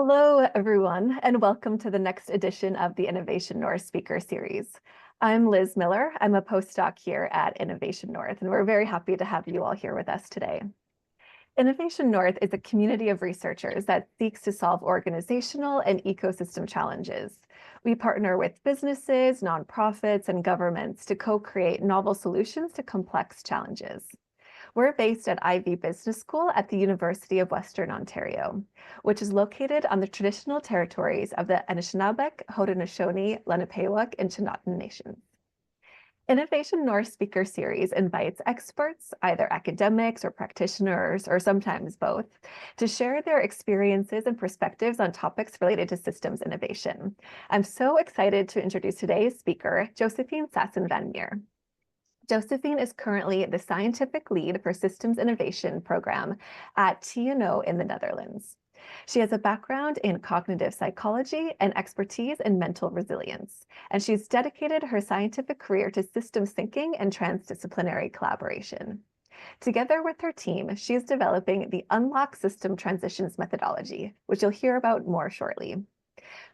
Hello, everyone, and welcome to the next edition of the Innovation North Speaker Series. I'm Liz Miller. I'm a postdoc here at Innovation North, and we're very happy to have you all here with us today. Innovation North is a community of researchers that seeks to solve organizational and ecosystem challenges. We partner with businesses, nonprofits, and governments to co-create novel solutions to complex challenges. We're based at Ivey Business School at the University of Western Ontario, which is located on the traditional territories of the Anishinaabeg, Haudenosaunee, Lenapehoik, and Chinootan nations. Innovation North Speaker Series invites experts, either academics or practitioners, or sometimes both, to share their experiences and perspectives on topics related to systems innovation. I'm so excited to introduce today's speaker, Josephine Sassen van Meer. Josephine is currently the scientific lead for Systems Innovation Program at TNO in the Netherlands. She has a background in cognitive psychology and expertise in mental resilience, and she's dedicated her scientific career to systems thinking and transdisciplinary collaboration. Together with her team, she is developing the Unlock System Transitions methodology, which you'll hear about more shortly.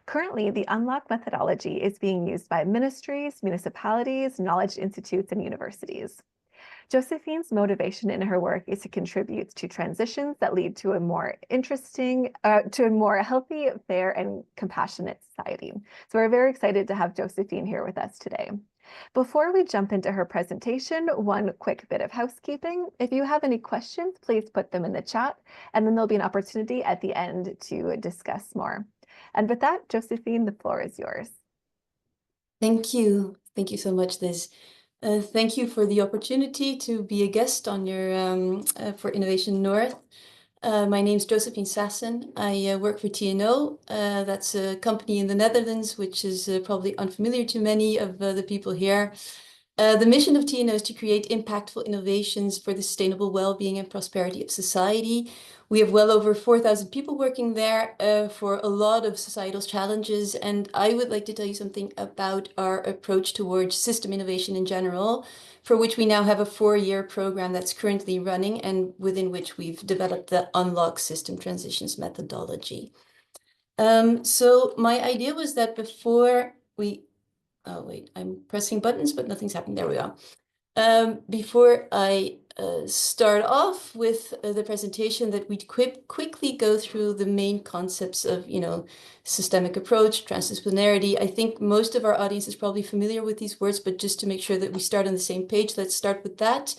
Currently, the Unlock methodology is being used by ministries, municipalities, knowledge institutes, and universities. Josephine's motivation in her work is to contribute to transitions that lead to a more healthy, fair, and compassionate society. So we're very excited to have Josephine here with us today. Before we jump into her presentation, one quick bit of housekeeping. If you have any questions, please put them in the chat, and then there'll be an opportunity at the end to discuss more. And with that, Josephine, the floor is yours. Thank you. Thank you so much, Liz. Thank you for the opportunity to be a guest on your for Innovation North. My name is Josephine Sassen. I work for TNO. That's a company in the Netherlands, which is probably unfamiliar to many of the people here. The mission of TNO is to create impactful innovations for the sustainable well-being and prosperity of society. We have well over 4,000 people working there for a lot of societal challenges. And I would like to tell you something about our approach towards system innovation in general, for which we now have a 4-year program that's currently running and within which we've developed the Unlock System Transitions methodology. So my idea was that before we... Oh, wait, I'm pressing buttons, but nothing's happening. There we go. Before I start off with the presentation, that we'd quickly go through the main concepts of, systemic approach, transdisciplinarity. I think most of our audience is probably familiar with these words, but just to make sure that we start on the same page, let's start with that.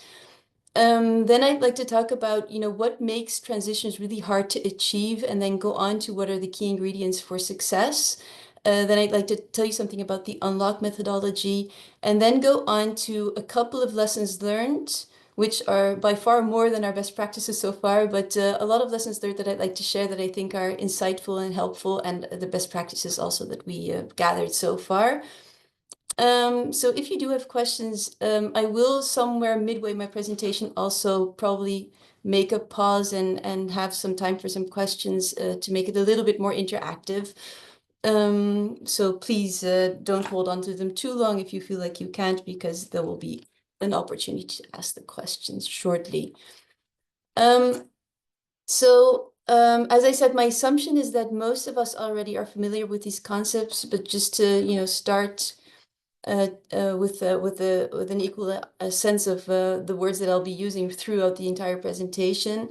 Then I'd like to talk about, what makes transitions really hard to achieve, and then go on to what are the key ingredients for success. Then I'd like to tell you something about the Unlock methodology, and then go on to a couple of lessons learned, which are by far more than our best practices so far, but a lot of lessons learned that I'd like to share that I think are insightful and helpful, and the best practices also that we gathered so far. So if you do have questions, I will somewhere midway my presentation also probably make a pause and have some time for some questions to make it a little bit more interactive. So please don't hold on to them too long if you feel like you can't, because there will be an opportunity to ask the questions shortly. As I said, my assumption is that most of us already are familiar with these concepts, but just to start with an equal sense of the words that I'll be using throughout the entire presentation.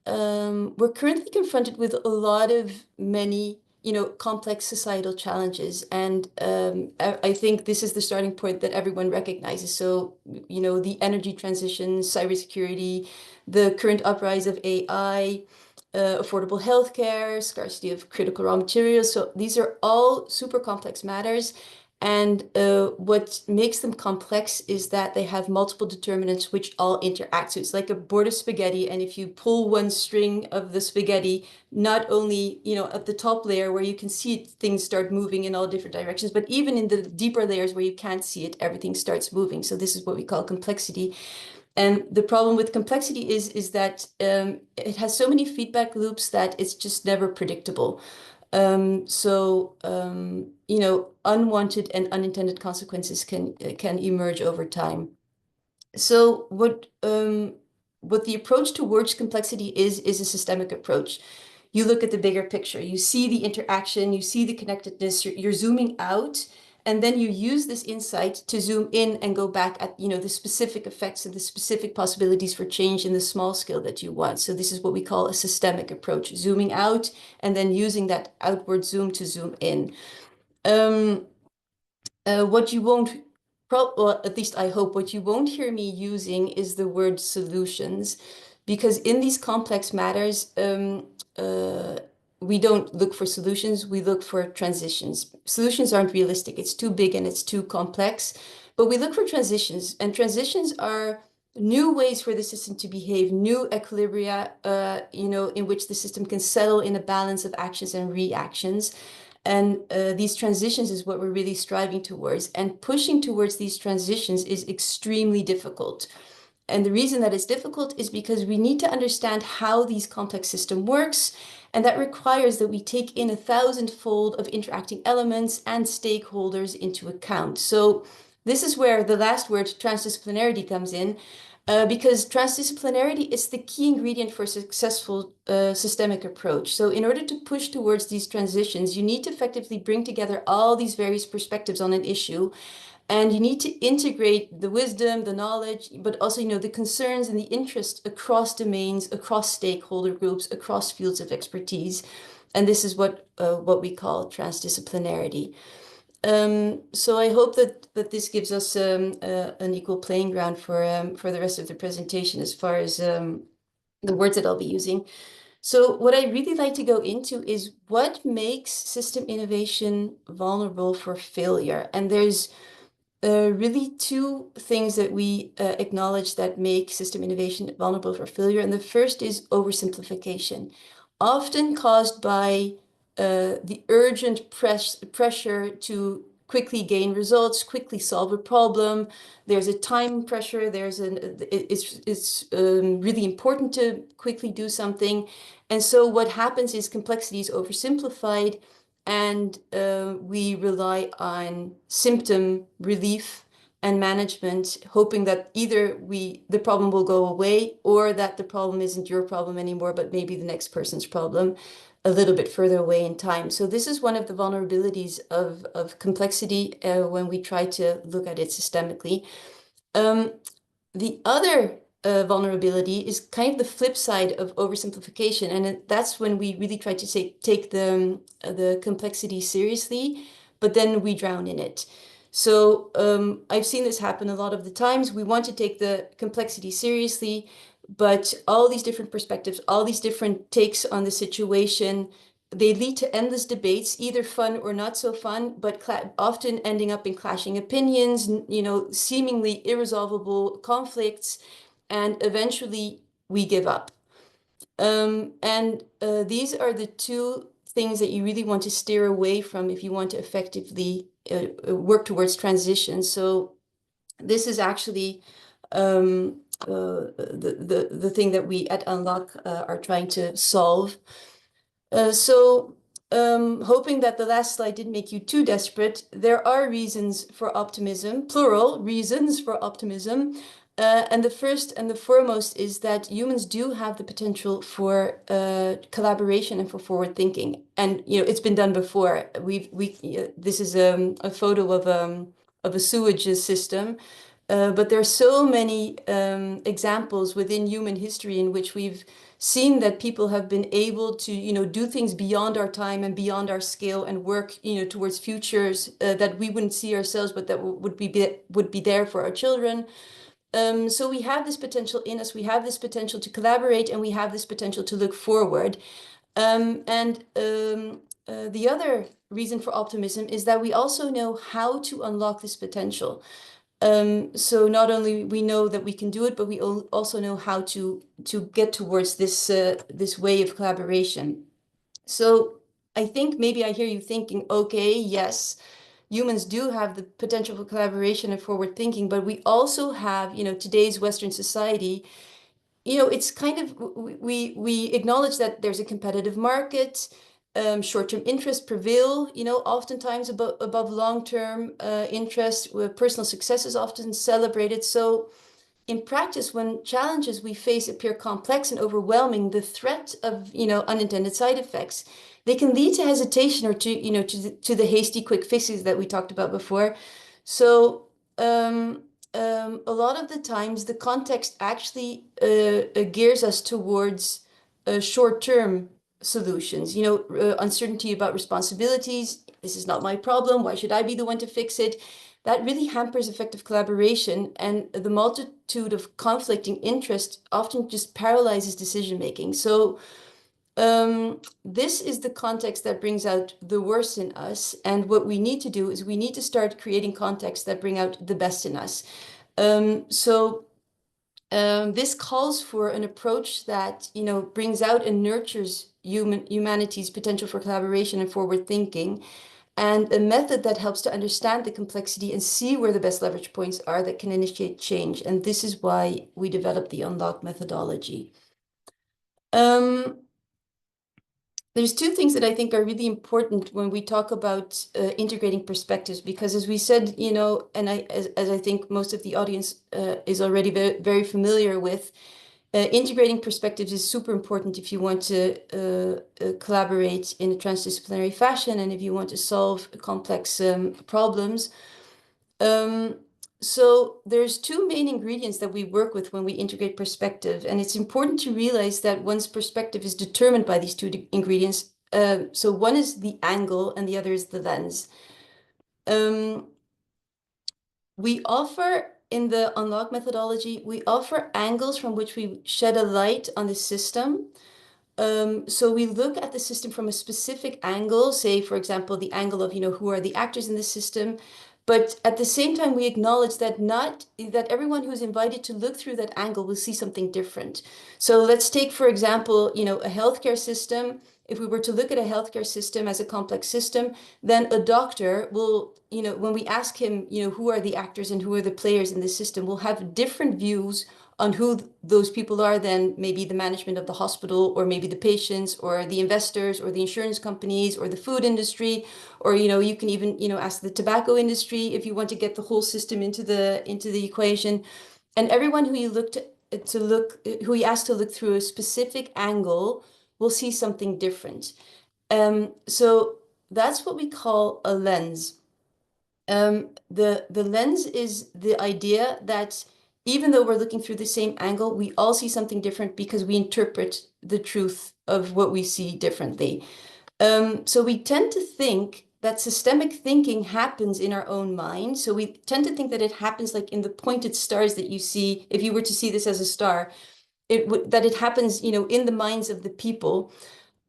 We're currently confronted with a lot of many, complex societal challenges. And I think this is the starting point that everyone recognizes. So, the energy transition, cybersecurity, the current uprise of AI, affordable healthcare, scarcity of critical raw materials. So these are all super complex matters. And what makes them complex is that they have multiple determinants which all interact. So it's like a board of spaghetti. And if you pull one string of the spaghetti, not only, at the top layer where you can see it, things start moving in all different directions, but even in the deeper layers where you can't see it, everything starts moving. So this is what we call complexity. And the problem with complexity is that it has so many feedback loops that it's just never predictable. Unwanted and unintended consequences can emerge over time. So what the approach towards complexity is a systemic approach. you look at the bigger picture. You see the interaction, you see the connectedness, you're zooming out, and then you use this insight to zoom in and go back at, the specific effects and the specific possibilities for change in the small scale that you want. So this is what we call a systemic approach, zooming out and then using that outward zoom to zoom in. What you won't, well, at least I hope what you won't hear me using is the word solutions, because in these complex matters, we don't look for solutions, we look for transitions. Solutions aren't realistic, it's too big and it's too complex, but we look for transitions, and transitions are new ways for the system to behave, new equilibria, in which the system can settle in a balance of actions and reactions. And these transitions is what we're really striving towards. And pushing towards these transitions is extremely difficult. And the reason that it's difficult is because we need to understand how these complex system works. And that requires that we take in 1,000-fold of interacting elements and stakeholders into account. So this is where the last word, transdisciplinarity, comes in. Because transdisciplinarity is the key ingredient for a successful systemic approach. So in order to push towards these transitions, you need to effectively bring together all these various perspectives on an issue. And you need to integrate the wisdom, the knowledge, but also, the concerns and the interest across domains, across stakeholder groups, across fields of expertise. And this is what we call transdisciplinarity. So I hope that this gives us an equal playing ground for the rest of the presentation as far as the words that I'll be using. So what I really like to go into is what makes system innovation vulnerable for failure. And there's really two things that we acknowledge that make system innovation vulnerable for failure. And the first is oversimplification, often caused by the urgent pressure to quickly gain results, quickly solve a problem. There's a time pressure. It's really important to quickly do something. And so what happens is complexity is oversimplified, and we rely on symptom relief and management, hoping that either the problem will go away, or that the problem isn't your problem anymore, but maybe the next person's problem a little bit further away in time. So this is one of the vulnerabilities of complexity when we try to look at it systemically. The other vulnerability is kind of the flip side of oversimplification, and that's when we really try to take the complexity seriously, but then we drown in it. So I've seen this happen a lot of the times. We want to take the complexity seriously, but all these different perspectives, all these different takes on the situation, they lead to endless debates, either fun or not so fun, but often ending up in clashing opinions, seemingly irresolvable conflicts, and eventually we give up. These are the two things that you really want to steer away from if you want to effectively work towards transition. So this is actually the thing that we at Unlock are trying to solve. Hoping that the last slide didn't make you too desperate, there are reasons for optimism, plural reasons for optimism. And the first and the foremost is that humans do have the potential for collaboration and for forward thinking. And it's been done before. This is a photo of a sewage system. But there are so many examples within human history in which we've seen that people have been able to, do things beyond our time and beyond our scale and work, towards futures that we wouldn't see ourselves, but that would be there for our children. So we have this potential in us, we have this potential to collaborate, and we have this potential to look forward. The other reason for optimism is that we also know how to unlock this potential. So not only we know that we can do it, but we also know how to get towards this way of collaboration. So I think maybe I hear you thinking, okay, yes, humans do have the potential for collaboration and forward thinking, but we also have, today's Western society, it's kind of, we acknowledge that there's a competitive market. Short-term interests prevail, oftentimes above long-term interest, where personal success is often celebrated. So in practice, when challenges we face appear complex and overwhelming, the threat of, unintended side effects, they can lead to hesitation or to the hasty quick fixes that we talked about before. So a lot of the times the context actually gears us towards short-term solutions, uncertainty about responsibilities. This is not my problem. Why should I be the one to fix it? That really hampers effective collaboration, and the multitude of conflicting interests often just paralyzes decision making. So this is the context that brings out the worst in us. And what we need to do is we need to start creating contexts that bring out the best in us. This calls for an approach that, brings out and nurtures humanity's potential for collaboration and forward thinking, and a method that helps to understand the complexity and see where the best leverage points are that can initiate change. And this is why we developed the Unlock methodology. There's two things that I think are really important when we talk about integrating perspectives, because as we said, and as I think most of the audience is already very, very familiar with, integrating perspectives is super important if you want to collaborate in a transdisciplinary fashion and if you want to solve complex problems. So there's two main ingredients that we work with when we integrate perspective, and it's important to realize that one's perspective is determined by these two ingredients. So one is the angle and the other is the lens. We offer, in the Unlock methodology, we offer angles from which we shed a light on the system. So we look at the system from a specific angle, say, for example, the angle of, who are the actors in the system. But at the same time, we acknowledge that not that everyone who's invited to look through that angle will see something different. So let's take, for example, a healthcare system. If we were to look at a healthcare system as a complex system, then a doctor will, when we ask him, who are the actors and who are the players in the system, will have different views on who those people are than maybe the management of the hospital, or maybe the patients, or the investors, or the insurance companies, or the food industry, or you can even ask the tobacco industry if you want to get the whole system into the equation. And everyone who you who you ask to look through a specific angle will see something different. So that's what we call a lens. The lens is the idea that even though we're looking through the same angle, we all see something different because we interpret the truth of what we see differently. So we tend to think that systemic thinking happens in our own mind. So we tend to think that it happens like in the pointed stars that you see. If you were to see this as a star, that it happens, in the minds of the people.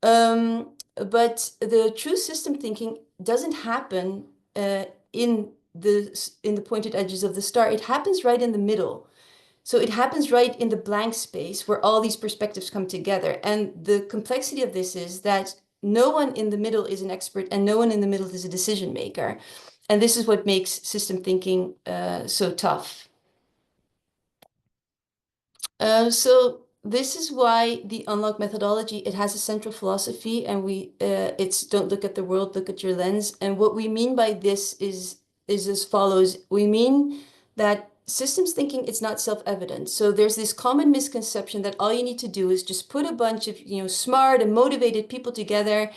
But the true system thinking doesn't happen in the pointed edges of the star. It happens right in the middle. So it happens right in the blank space where all these perspectives come together. And the complexity of this is that no one in the middle is an expert and no one in the middle is a decision maker. And this is what makes system thinking so tough. So this is why the Unlock methodology, it has a central philosophy, and it's don't look at the world, look at your lens. And what we mean by this is as follows. We mean that systems thinking, it's not self-evident. So there's this common misconception that all you need to do is just put a bunch of smart and motivated people together,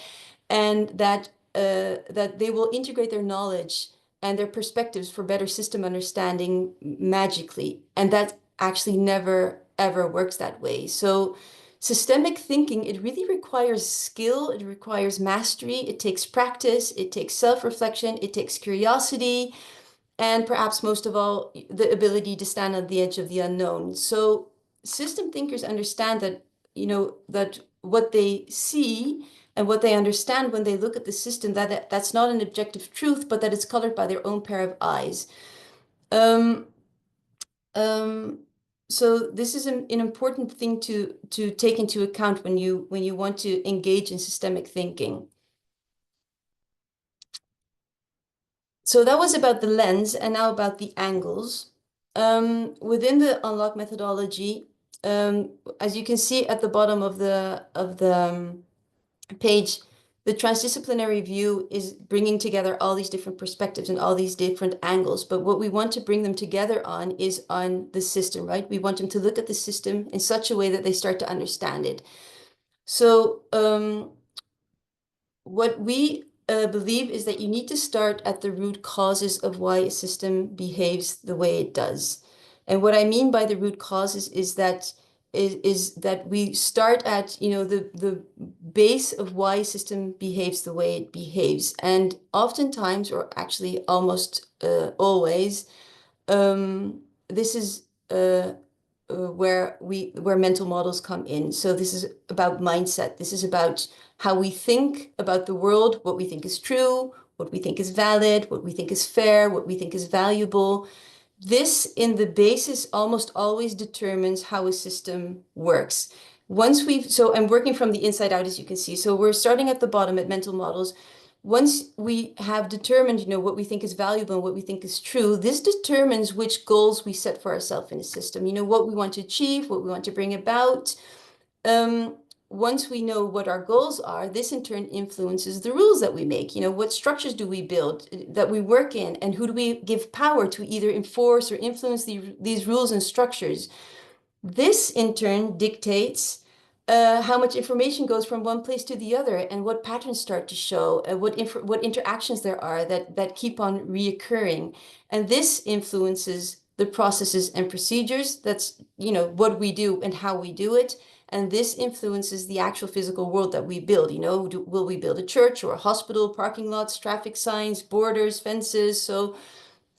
and that they will integrate their knowledge and their perspectives for better system understanding magically. And that actually never, ever works that way. So systemic thinking, it really requires skill, it requires mastery, it takes practice, it takes self-reflection, it takes curiosity, and perhaps most of all, the ability to stand on the edge of the unknown. So system thinkers understand that, that what they see and what they understand when they look at the system, that's not an objective truth, but that it's colored by their own pair of eyes. So this is an important thing to take into account when you want to engage in systemic thinking. So that was about the lens, and now about the angles. Within the Unlock methodology, as you can see at the bottom of the page, the transdisciplinary view is bringing together all these different perspectives and all these different angles. But what we want to bring them together on is on the system, right? We want them to look at the system in such a way that they start to understand it. So what we believe is that you need to start at the root causes of why a system behaves the way it does. And what I mean by the root causes is that we start at, you know, the base of why a system behaves the way it behaves. And oftentimes, or actually almost always, this is where mental models come in. So this is about mindset. This is about how we think about the world, what we think is true, what we think is valid, what we think is fair, what we think is valuable. This, in the basis, almost always determines how a system works. So I'm working from the inside out, as you can see. So we're starting at the bottom at mental models. Once we have determined, you know, what we think is valuable and what we think is true, this determines which goals we set for ourselves in a system. You know, what we want to achieve, what we want to bring about. Once we know what our goals are, this in turn influences the rules that we make. You know, what structures do we build that we work in, and who do we give power to either enforce or influence these rules and structures? This in turn dictates how much information goes from one place to the other, and what patterns start to show, what interactions there are that keep on reoccurring. And this influences the processes and procedures. That's, you know, what we do and how we do it. And this influences the actual physical world that we build. You know, will we build a church or a hospital, parking lots, traffic signs, borders, fences? So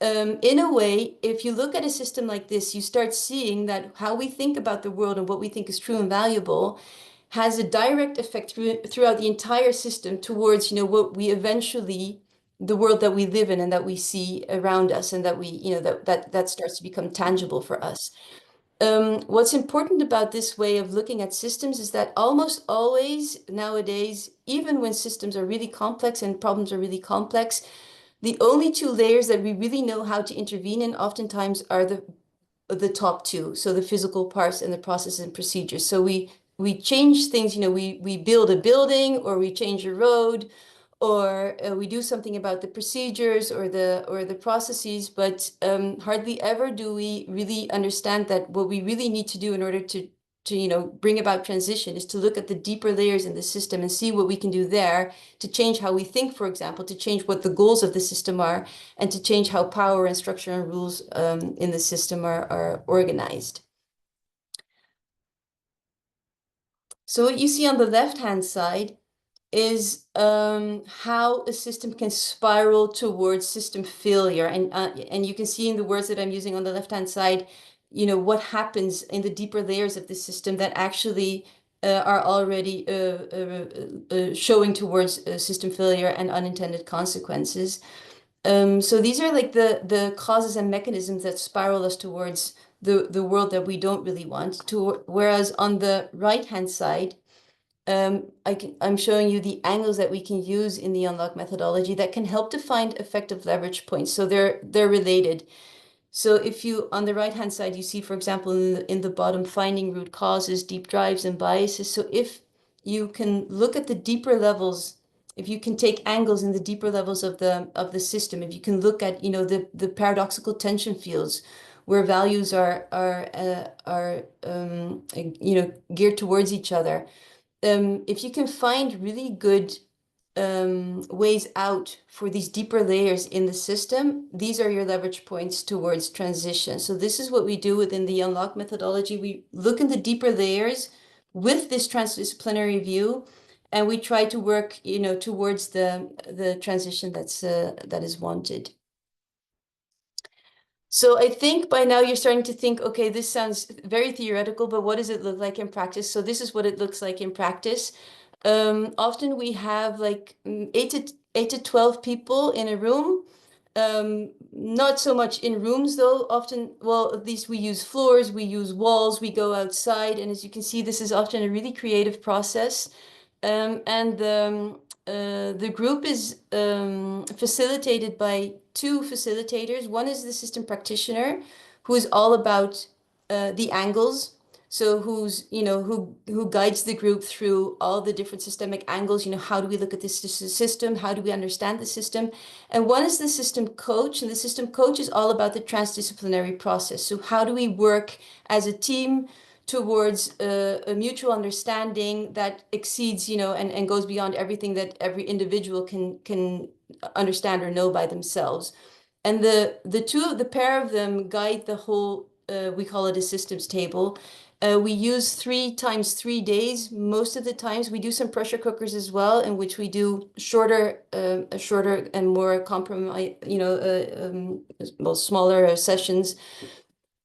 in a way, if you look at a system like this, you start seeing that how we think about the world and what we think is true and valuable has a direct effect throughout the entire system towards, you know, what we eventually, the world that we live in and that we see around us, and that we, you know, that starts to become tangible for us. What's important about this way of looking at systems is that almost always nowadays, even when systems are really complex and problems are really complex, the only two layers that we really know how to intervene in oftentimes are the top two, so the physical parts and the processes and procedures. So we change things, you know, we build a building, or we change a road, or we do something about the procedures or the processes, but hardly ever do we really understand that what we really need to do in order to you know, bring about transition is to look at the deeper layers in the system and see what we can do there to change how we think, for example, to change what the goals of the system are, and to change how power and structure and rules in the system are organized. So what you see on the left-hand side is how a system can spiral towards system failure. And you can see in the words that I'm using on the left-hand side, you know, what happens in the deeper layers of the system that actually are already showing towards system failure and unintended consequences. So these are like the causes and mechanisms that spiral us towards the world that we don't really want to. Whereas on the right-hand side, I'm showing you the angles that we can use in the unlock methodology that can help to find effective leverage points. So they're related. So if you, on the right-hand side, you see, for example, in the bottom, finding root causes, deep drives, and biases. So if you can look at the deeper levels, if you can take angles in the deeper levels of the system, if you can look at, you know, the paradoxical tension fields where values are you know, geared towards each other. If you can find really good ways out for these deeper layers in the system, these are your leverage points towards transition. So this is what we do within the unlock methodology. We look in the deeper layers with this transdisciplinary view, and we try to work, you know, towards the transition that is wanted. So I think by now you're starting to think, okay, this sounds very theoretical, but what does it look like in practice? So this is what it looks like in practice. Often we have like 8 to 12 people in a room. Not so much in rooms though. Often, well, at least we use floors, we use walls, we go outside. And as you can see, this is often a really creative process. The group is facilitated by two facilitators. One is the system practitioner, who is all about the angles. So who guides the group through all the different systemic angles, how do we look at this system? How do we understand the system? And one is the system coach, and the system coach is all about the transdisciplinary process. So how do we work as a team towards a mutual understanding that exceeds, and goes beyond everything that every individual can understand or know by themselves. And the pair of them guide the whole, we call it a systems table. We use 3 times 3 days. Most of the times we do some pressure cookers as well, in which we do shorter and more compromise, smaller sessions.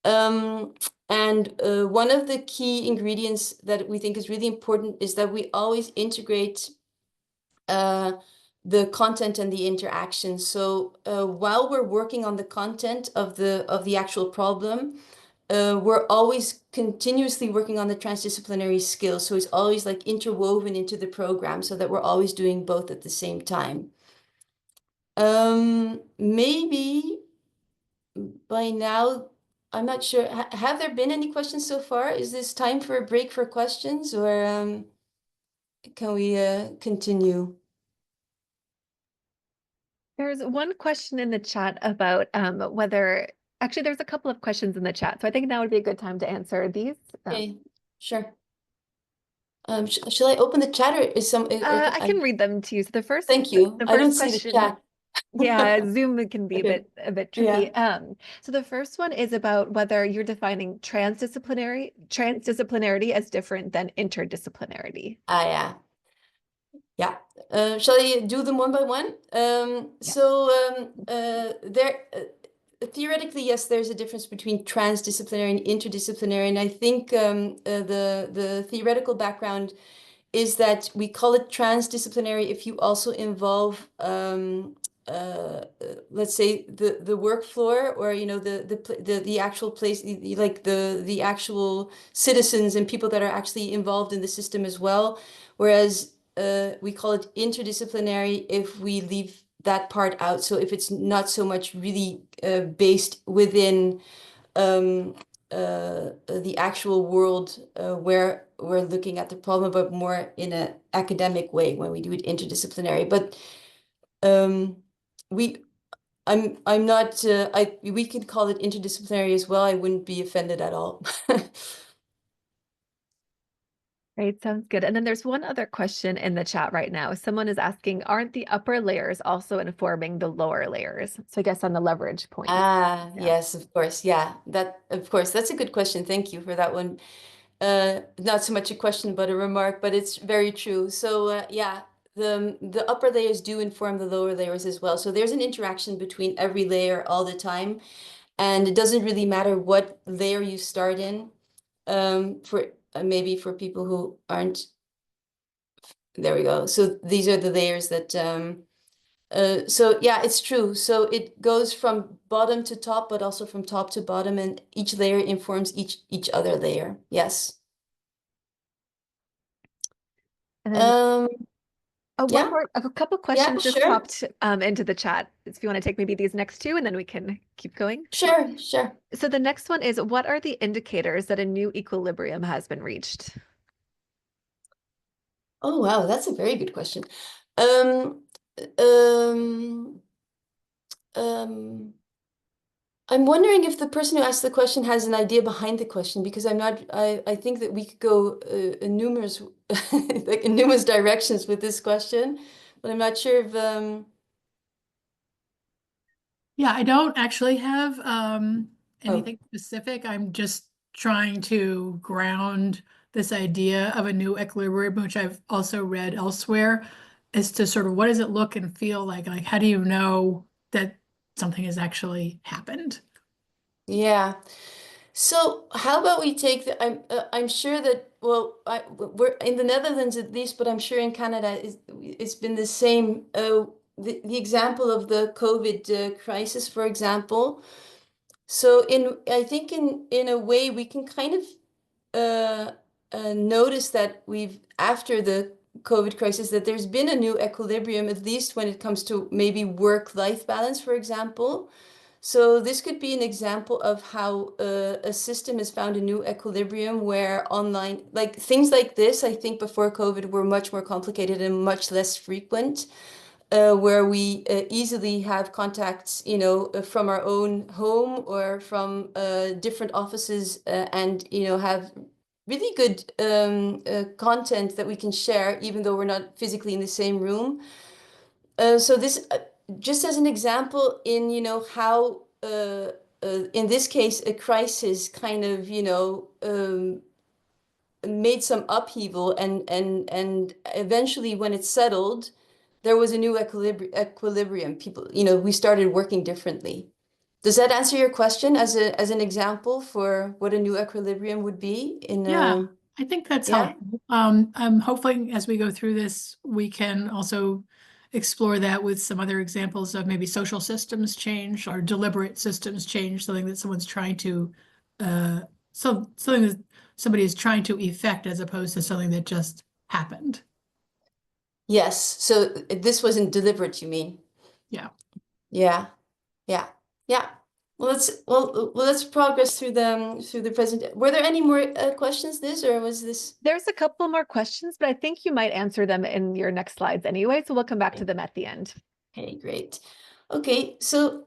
And one of the key ingredients that we think is really important is that we always integrate the content and the interaction. So while we're working on the content of the actual problem, we're always continuously working on the transdisciplinary skills. So it's always like interwoven into the program, so that we're always doing both at the same time. Maybe by now, I'm not sure. Have there been any questions so far? Is this time for a break for questions, or can we continue? There's one question in the chat about whether, actually, there's a couple of questions in the chat. So I think now would be a good time to answer these. Okay, sure. Shall I open the chat, or is some? I can read them to you. So Thank you. the I don't first see the question, chat. yeah, Zoom can be Okay. a bit Yeah. tricky. So the first one is about whether you're defining transdisciplinarity as different than interdisciplinarity. Yeah. Yeah. Shall I do them one by one? Yeah. Theoretically, yes, there's a difference between transdisciplinary and interdisciplinary, and I think the theoretical background is that we call it transdisciplinary if you also involve, let's say, the work floor, or the actual place, like the actual citizens and people that are actually involved in the system as well. Whereas we call it interdisciplinary if we leave that part out. So if it's not so much really based within the actual world where we're looking at the problem, but more in an academic way when we do it interdisciplinary. But I'm not. We could call it interdisciplinary as well. I wouldn't be offended at all. Right, sounds good. And then there's one other question in the chat right now. Someone is asking, aren't the upper layers also informing the lower layers? So I guess on the leverage point. Ah, Yeah. yes, of course. Yeah, of course, that's a good question. Thank you for that one. Not so much a question, but a remark, but it's very true. So yeah, the upper layers do inform the lower layers as well. So there's an interaction between every layer all the time, and it doesn't really matter what layer you start in. For maybe for people who aren't, there we go. So these are the layers that so yeah, it's true. So it goes from bottom to top, but also from top to bottom, and each layer informs each other layer. Yes. And then one Yeah, more, a couple yeah, questions just sure, popped into the chat. If you want to take maybe these next two, and then we can keep going. sure. So the next one is, what are the indicators that a new equilibrium has been reached? Oh, wow, that's a very good question. Um, um, um, I'm wondering if the person who asked the question has an idea behind the question, because I think that we could go in numerous, like in numerous directions with this question, but I'm not sure if, Yeah, I don't actually have oh, anything specific. I'm just trying to ground this idea of a new equilibrium, which I've also read elsewhere, as to sort of what does it look and feel like? Like, how do you know that something has actually happened? yeah. So how about we take the, I'm sure that, well, we're in the Netherlands at least, but I'm sure in Canada it's been the same. The example of the COVID crisis, for example. So I think in a way we can kind of notice that after the COVID crisis, that there's been a new equilibrium, at least when it comes to maybe work-life balance, for example. So this could be an example of how a system has found a new equilibrium where online, like things like this, I think before COVID were much more complicated and much less frequent, where we easily have contacts, from our own home or from different offices, and, have really good content that we can share, even though we're not physically in the same room. So this, just as an example, in how in this case a crisis kind of made some upheaval, and eventually when it settled, there was a new equilibrium. People, we started working differently. Does that answer your question as an example for what a new equilibrium would be in Yeah, I think that's yeah. helpful. I'm hoping as we go through this, we can also explore that with some other examples of maybe social systems change or deliberate systems change, something that someone's trying to, something that somebody is trying to effect as opposed to something that just happened. Yes, so this wasn't deliberate, you mean? Yeah. Yeah. Yeah, yeah. Well, let's progress through the present. Were there any more questions, or was this? There's a couple more questions, but I think you might answer them in your next slides anyway, so we'll come back to them at the end. Okay, great. Okay, so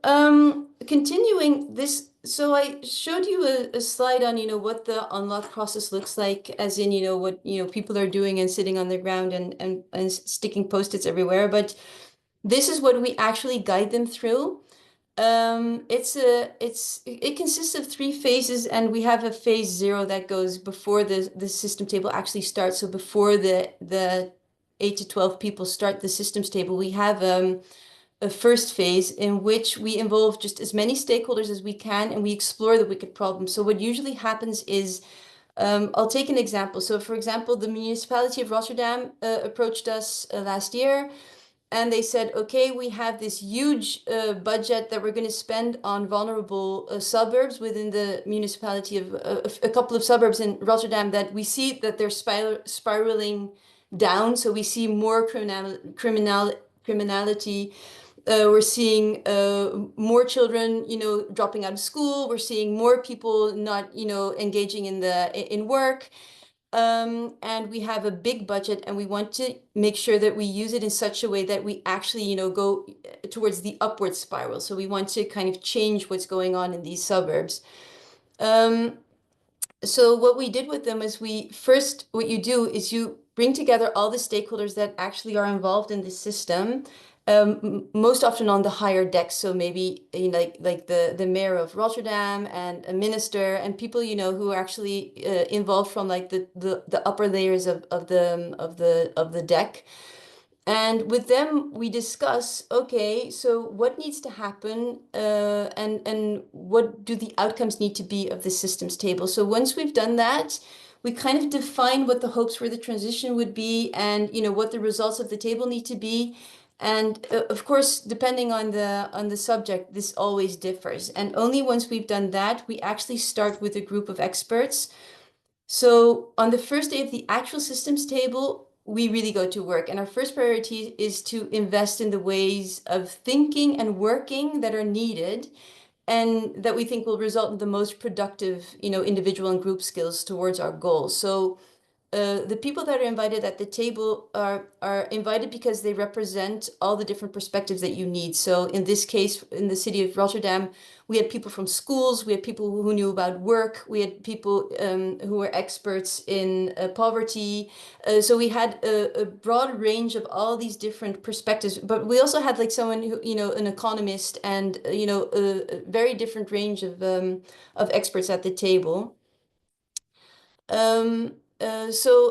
continuing this, so I showed you a slide on what the unlock process looks like, as in what people are doing and sitting on the ground and sticking post-its everywhere. But this is what we actually guide them through. It consists of 3 phases, and we have a phase 0 that goes before the system table actually starts. So before the 8 to 12 people start the systems table, we have a first phase in which we involve just as many stakeholders as we can, and we explore the wicked problem. So what usually happens is, I'll take an example. So for example, the municipality of Rotterdam approached us last year. And they said, okay, we have this huge budget that we're going to spend on vulnerable suburbs within the municipality of a couple of suburbs in Rotterdam that we see that they're spiraling down. So we see more criminality. We're seeing more children, dropping out of school. We're seeing more people not, engaging in work. And we have a big budget, and we want to make sure that we use it in such a way that we actually, go towards the upward spiral. So we want to kind of change what's going on in these suburbs. So what we did with them is what you do is you bring together all the stakeholders that actually are involved in the system, most often on the higher decks. So maybe like the mayor of Rotterdam and a minister and people who are actually involved from like the upper layers of the deck. And with them, we discuss, okay, so what needs to happen, and what do the outcomes need to be of the systems table? So once we've done that, we kind of define what the hopes for the transition would be, and what the results of the table need to be. And of course, depending on the subject, this always differs. And only once we've done that, we actually start with a group of experts. So on the first day of the actual systems table, we really go to work. And our first priority is to invest in the ways of thinking and working that are needed and that we think will result in the most productive, individual and group skills towards our goals. So the people that are invited at the table are invited because they represent all the different perspectives that you need. So in this case, in the city of Rotterdam, we had people from schools, we had people who knew about work, we had people who were experts in poverty. So we had a broad range of all these different perspectives, but we also had like someone who, an economist, and a very different range of experts at the table.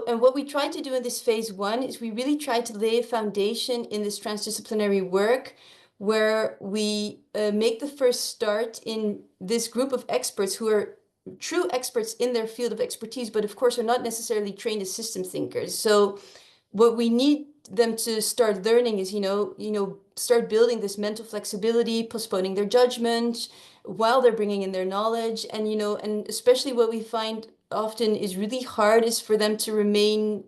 And what we tried to do in this phase 1 is we really tried to lay a foundation in this transdisciplinary work, where we make the first start in this group of experts who are true experts in their field of expertise, but of course are not necessarily trained as system thinkers. So what we need them to start learning is, start building this mental flexibility, postponing their judgment while they're bringing in their knowledge. And, and especially what we find often is really hard is for them to remain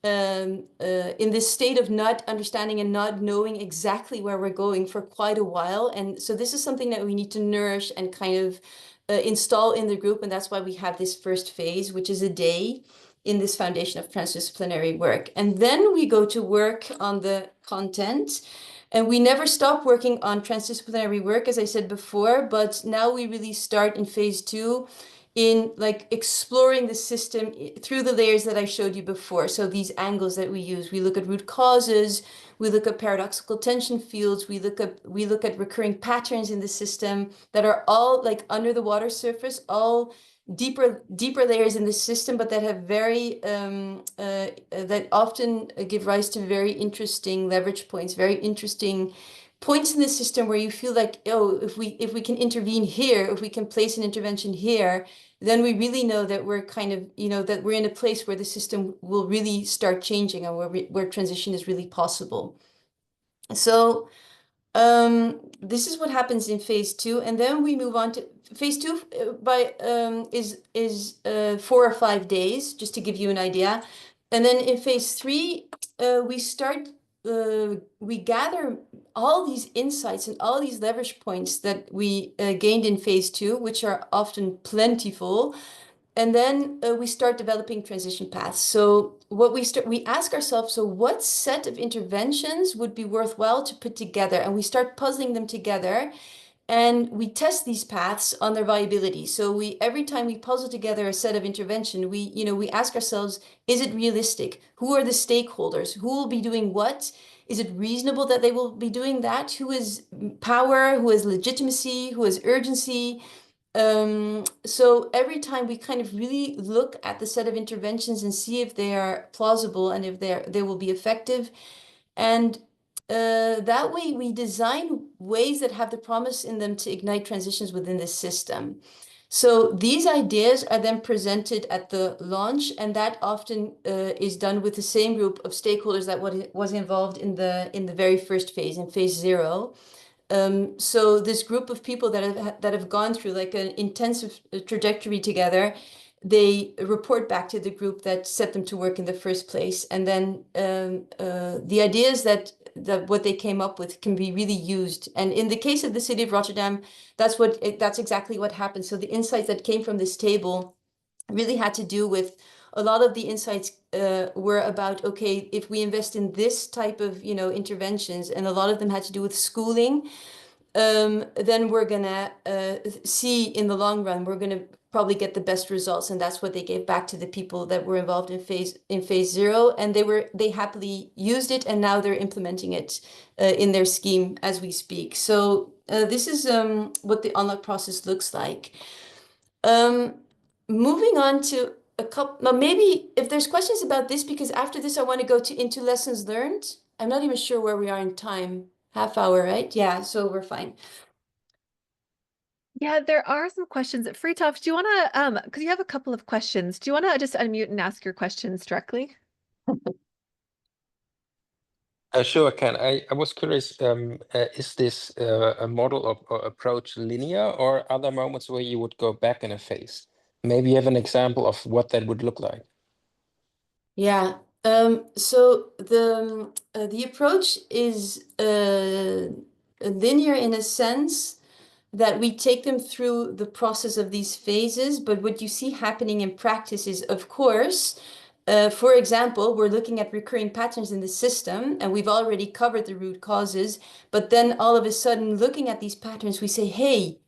in this state of not understanding and not knowing exactly where we're going for quite a while. And so this is something that we need to nourish and kind of install in the group. And that's why we have this first phase, which is a day in this foundation of transdisciplinary work. And then we go to work on the content. And we never stop working on transdisciplinary work, as I said before, but now we really start in phase 2 in like exploring the system through the layers that I showed you before. So these angles that we use, we look at root causes, we look at paradoxical tension fields, we look at recurring patterns in the system that are all like under the water surface, all deeper layers in the system, but that have very that often give rise to very interesting leverage points, very interesting points in the system where you feel like, oh, if we can intervene here, if we can place an intervention here, then we really know that we're kind of, that we're in a place where the system will really start changing and where transition is really possible. So this is what happens in phase 2, and then we move on to phase 2 is 4 or 5 days, just to give you an idea. And then in phase 3, we gather all these insights and all these leverage points that we gained in phase 2, which are often plentiful. And then we start developing transition paths. So we ask ourselves, so what set of interventions would be worthwhile to put together? And we start puzzling them together. And we test these paths on their viability. So every time we puzzle together a set of intervention, we ask ourselves, is it realistic? Who are the stakeholders? Who will be doing what? Is it reasonable that they will be doing that? Who has power? Who has legitimacy? Who has urgency? So every time we kind of really look at the set of interventions and see if they are plausible and if they will be effective. And that way we design ways that have the promise in them to ignite transitions within the system. So these ideas are then presented at the launch, and that often is done with the same group of stakeholders that was involved in the very first phase, in phase 0. So this group of people that have gone through like an intensive trajectory together, they report back to the group that set them to work in the first place. And then the ideas that what they came up with can be really used. And in the case of the city of Rotterdam, that's exactly what happened. So the insights that came from this table really had to do with a lot of the insights were about, okay, if we invest in this type of, interventions, and a lot of them had to do with schooling, then we're gonna see in the long run, we're gonna probably get the best results. And that's what they gave back to the people that were involved in phase 0. And they happily used it, and now they're implementing it in their scheme as we speak. So this is what the unlock process looks like. Moving on to a couple, now maybe if there's questions about this, because after this I want to go into lessons learned. I'm not even sure where we are in time. Half hour, right? Yeah, so we're fine. Yeah, there are some questions. Friedhof, do you want to, because you have a couple of questions, do you want to just unmute and ask your questions directly? Sure, I can. I was curious, is this a model or approach linear, or are there moments where you would go back in a phase? Maybe you have an example of what that would look like. Yeah. So the approach is linear in a sense that we take them through the process of these phases, but what you see happening in practice is, of course, for example, we're looking at recurring patterns in the system, and we've already covered the root causes, but then all of a sudden, looking at these patterns, we say, hey,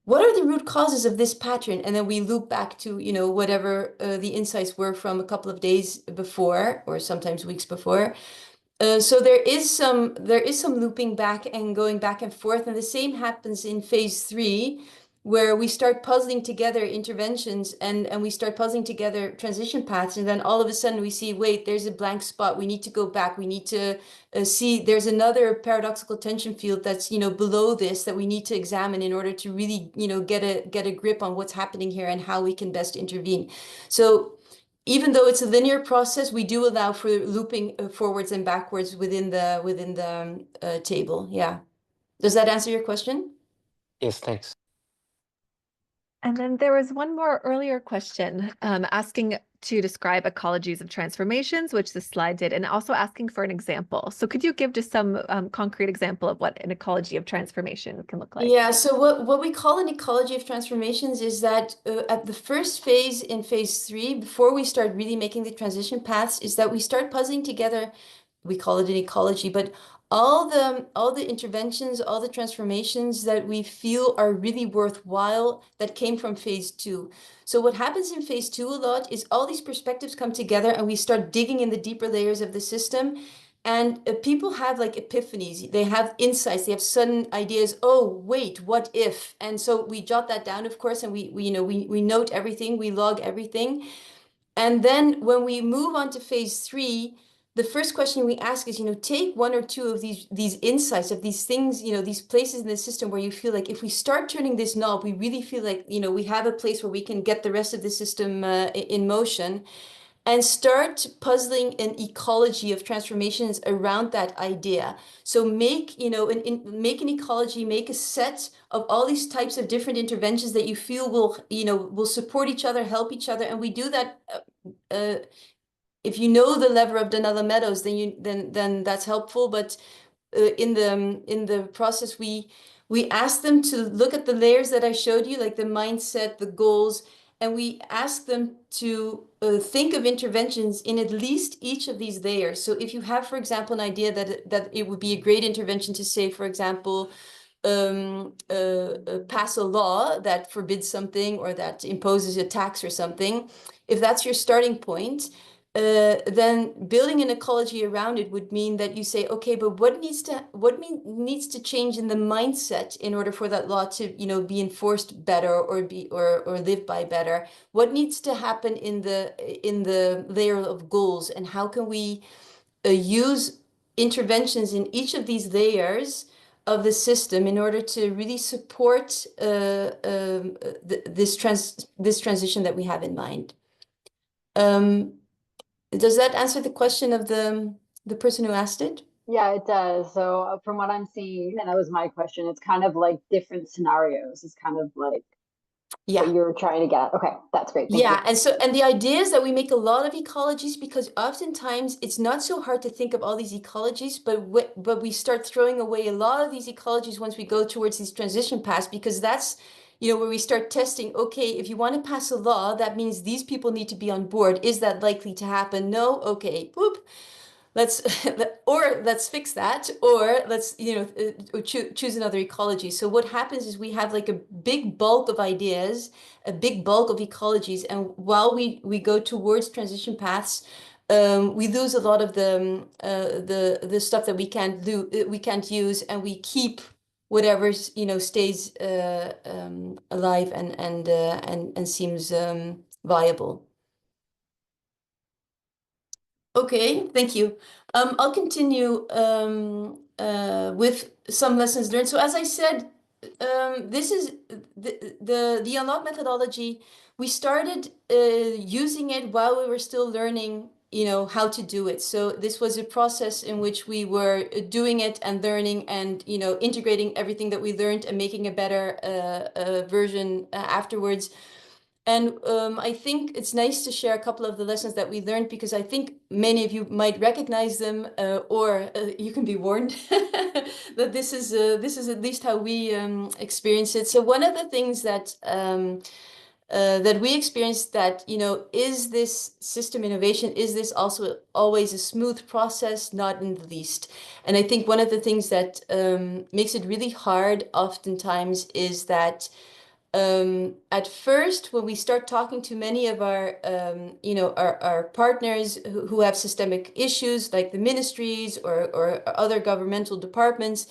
what are the root causes of this pattern? And then we loop back to, whatever the insights were from a couple of days before, or sometimes weeks before. So there is some looping back and going back and forth, and the same happens in phase 3, where we start puzzling together interventions and we start puzzling together transition paths, and then all of a sudden we see, wait, there's a blank spot. We need to go back. We need to see there's another paradoxical tension field that's below this that we need to examine in order to really get a grip on what's happening here and how we can best intervene. So even though it's a linear process, we do allow for looping forwards and backwards within the table. Yeah. Does that answer your question? Yes, thanks. And then there was one more earlier question asking to describe ecologies of transformations, which this slide did, and also asking for an example. So could you give just some concrete example of what an ecology of transformation can look like? Yeah, so what we call an ecology of transformations is that at the first phase in phase 3, before we start really making the transition paths, is that we start puzzling together, we call it an ecology, but all the interventions, all the transformations that we feel are really worthwhile that came from phase 2. So what happens in phase 2 a lot is all these perspectives come together and we start digging in the deeper layers of the system. And people have like epiphanies, they have insights, they have sudden ideas. Oh, wait, what if? And so we jot that down, of course, and we note everything, we log everything. And then when we move on to phase 3, the first question we ask is, take one or two of these insights, of these things, these places in the system where you feel like if we start turning this knob, we really feel like, we have a place where we can get the rest of the system in motion. And start puzzling an ecology of transformations around that idea. So make, make an ecology, make a set of all these types of different interventions that you feel will support each other, help each other. And we do that. If you know the lever of Donella Meadows, then that's helpful. But in the process, we ask them to look at the layers that I showed you, like the mindset, the goals, and we ask them to think of interventions in at least each of these layers. So if you have, for example, an idea that it would be a great intervention to say, for example, pass a law that forbids something or that imposes a tax or something, if that's your starting point, then building an ecology around it would mean that you say, okay, but what needs to change in the mindset in order for that law to, be enforced better or live by better? What needs to happen in the layer of goals, and how can we use interventions in each of these layers of the system in order to really support this transition that we have in mind? Does that answer the question of the person who asked it? Yeah, it does. So from what I'm seeing, and that was my question, it's kind of like different scenarios. It's kind of like Yeah. what you're trying to get at. Okay, that's great. Thank Yeah, you. and the idea is that we make a lot of ecologies because oftentimes it's not so hard to think of all these ecologies, but we start throwing away a lot of these ecologies once we go towards these transition paths, because that's, where we start testing, okay, if you want to pass a law, that means these people need to be on board. Is that likely to happen? No? Okay, boop. Let's fix that, or let's choose another ecology. So what happens is we have like a big bulk of ideas, a big bulk of ecologies, and while we go towards transition paths, we lose a lot of the stuff that we can't use, and we keep whatever stays alive and seems viable. Okay, thank you. I'll continue with some lessons learned. So as I said, this is the unlock methodology. We started using it while we were still learning, how to do it. So this was a process in which we were doing it and learning and, integrating everything that we learned and making a better version afterwards. And I think it's nice to share a couple of the lessons that we learned, because I think many of you might recognize them, or you can be warned that this is at least how we experience it. So one of the things that we experienced, that is this system innovation, is this also always a smooth process? Not in the least. And I think one of the things that makes it really hard oftentimes is that at first, when we start talking to many of our, our partners who have systemic issues, like the ministries or other governmental departments,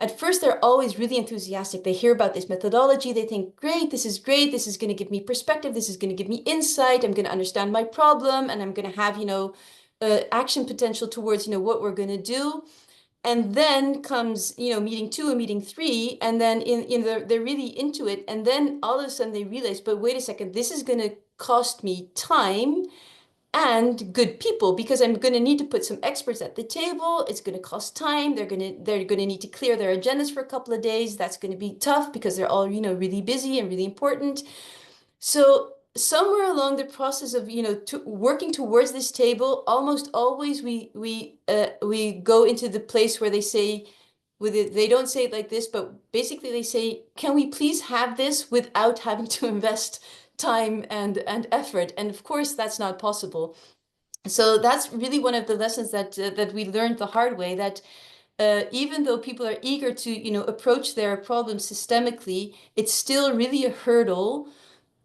at first they're always really enthusiastic. They hear about this methodology, they think, great, this is going to give me perspective, this is going to give me insight, I'm going to understand my problem, and I'm going to have, action potential towards, what we're going to do. And then comes, meeting 2 and meeting 3, and then they're really into it. And then all of a sudden they realize, but wait a second, this is going to cost me time and good people, because I'm going to need to put some experts at the table. It's going to cost time. They're going to need to clear their agendas for a couple of days. That's going to be tough because they're all, really busy and really important. So somewhere along the process of, working towards this table, almost always we go into the place where they say, they don't say it like this, but basically they say, can we please have this without having to invest time and effort? And of course, that's not possible. So that's really one of the lessons that we learned the hard way, that even though people are eager to, approach their problems systemically, it's still really a hurdle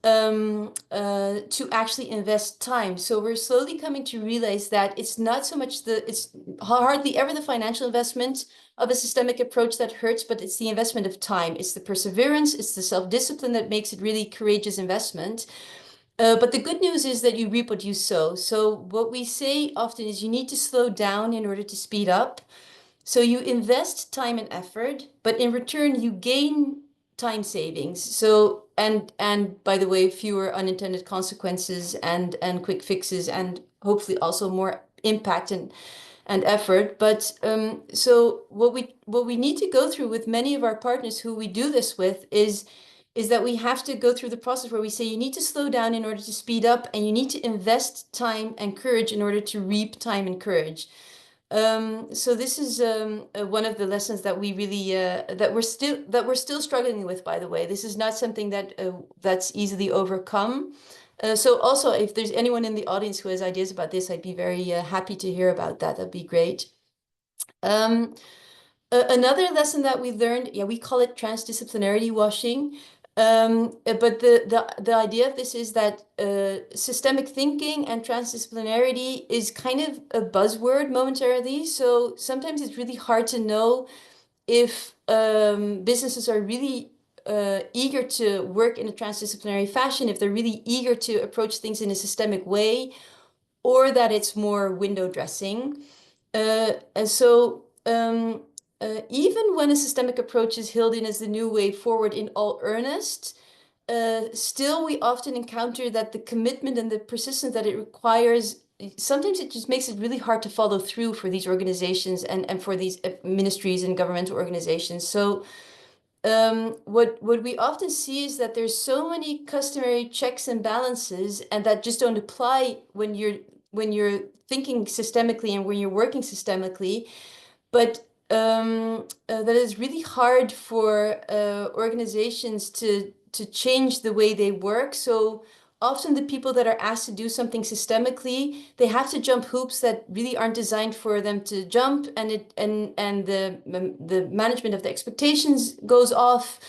to actually invest time. So we're slowly coming to realize that it's not so much it's hardly ever the financial investment of a systemic approach that hurts, but it's the investment of time. It's the perseverance, it's the self-discipline that makes it really courageous investment. But the good news is that you reap what you sow. So what we say often is you need to slow down in order to speed up. So you invest time and effort, but in return you gain time savings. So and by the way, fewer unintended consequences and quick fixes, and hopefully also more impact and effort. But so what we need to go through with many of our partners who we do this with is that we have to go through the process where we say you need to slow down in order to speed up, and you need to invest time and courage in order to reap time and courage. So this is one of the lessons that we really that we're still struggling with. By the way, this is not something that that's easily overcome. So also, if there's anyone in the audience who has ideas about this, I'd be very happy to hear about that. That'd be great. Another lesson that we learned, we call it transdisciplinarity washing. But the idea of this is that systemic thinking and transdisciplinarity is kind of a buzzword momentarily. So sometimes it's really hard to know if businesses are really eager to work in a transdisciplinary fashion, if they're really eager to approach things in a systemic way, or that it's more window dressing. And so even when a systemic approach is hailed in as the new way forward in all earnest, still we often encounter that the commitment and the persistence that it requires, sometimes it just makes it really hard to follow through for these organizations and for these ministries and governmental organizations. So what we often see is that there's so many customary checks and balances, and that just don't apply when you're thinking systemically and when you're working systemically. But that is really hard for organizations to change the way they work. So often the people that are asked to do something systemically, they have to jump hoops that really aren't designed for them to jump, and the management of the expectations goes off.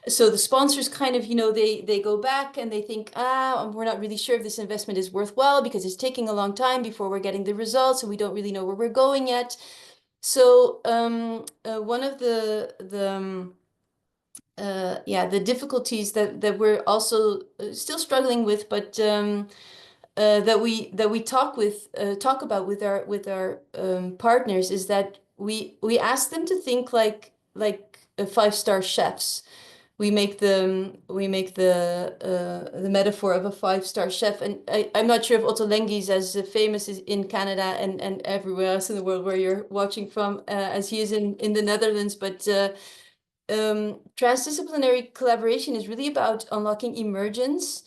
So the sponsors kind of, they go back and they think, we're not really sure if this investment is worthwhile because it's taking a long time before we're getting the results, and we don't really know where we're going yet. So one of the difficulties that we're also still struggling with, but that we talk about with our partners, is that we ask them to think like 5-star chefs. We make the metaphor of a 5-star chef, and I'm not sure if Ottolenghi is as famous in Canada and everywhere else in the world where you're watching from as he is in the Netherlands, but transdisciplinary collaboration is really about unlocking emergence.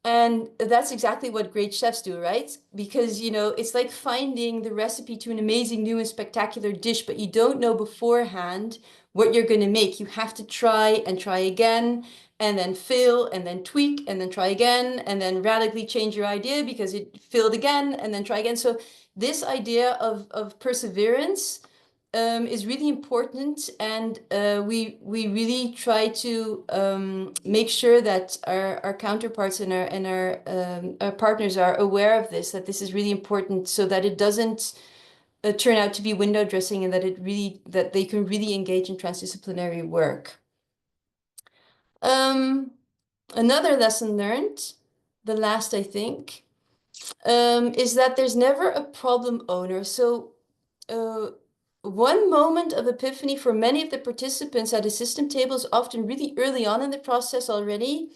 And that's exactly what great chefs do, right? Because, it's like finding the recipe to an amazing new and spectacular dish, but you don't know beforehand what you're going to make. You have to try and try again, and then fail, and then tweak, and then try again, and then radically change your idea because it failed again, and then try again. So this idea of perseverance is really important, and we really try to make sure that our counterparts and our partners are aware of this, that this is really important, so that it doesn't turn out to be window dressing, and that they can really engage in transdisciplinary work. Another lesson learned, the last I think, is that there's never a problem owner. So one moment of epiphany for many of the participants at a system table is often really early on in the process already.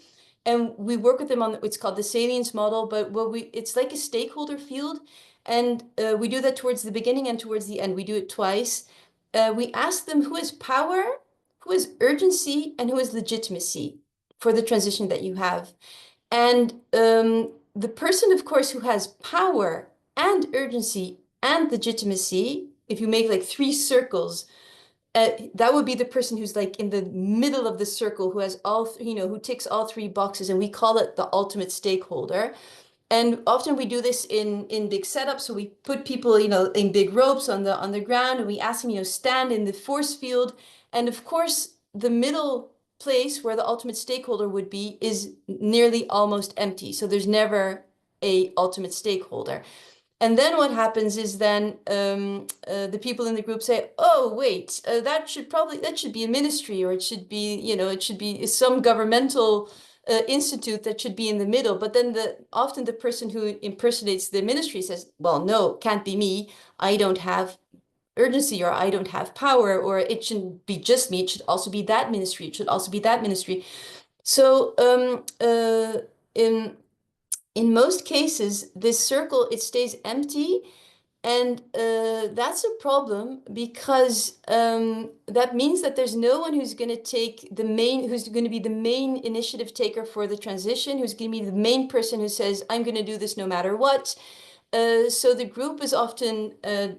And we work with them on what's called the salience model, but it's like a stakeholder field. And we do that towards the beginning and towards the end. We do it twice. We ask them who has power, who has urgency, and who has legitimacy for the transition that you have. And the person, of course, who has power and urgency and legitimacy, if you make like 3 circles, that would be the person who's like in the middle of the circle, who has who ticks all 3 boxes, and we call it the ultimate stakeholder. And often we do this in big setups. So we put people, in big ropes on the ground, and we ask them, stand in the force field. And of course, the middle place where the ultimate stakeholder would be is nearly almost empty. So there's never a ultimate stakeholder. And then what happens is then the people in the group say, oh, wait, that should be a ministry, or it should be some governmental institute that should be in the middle. But then often the person who impersonates the ministry says, well, no, can't be me. I don't have urgency, or I don't have power, or it shouldn't be just me. It should also be that ministry. It should also be that ministry. So in most cases, this circle, it stays empty. And that's a problem, because that means that there's no one who's going to who's going to be the main initiative taker for the transition, who's going to be the main person who says, I'm going to do this no matter what. So the group is often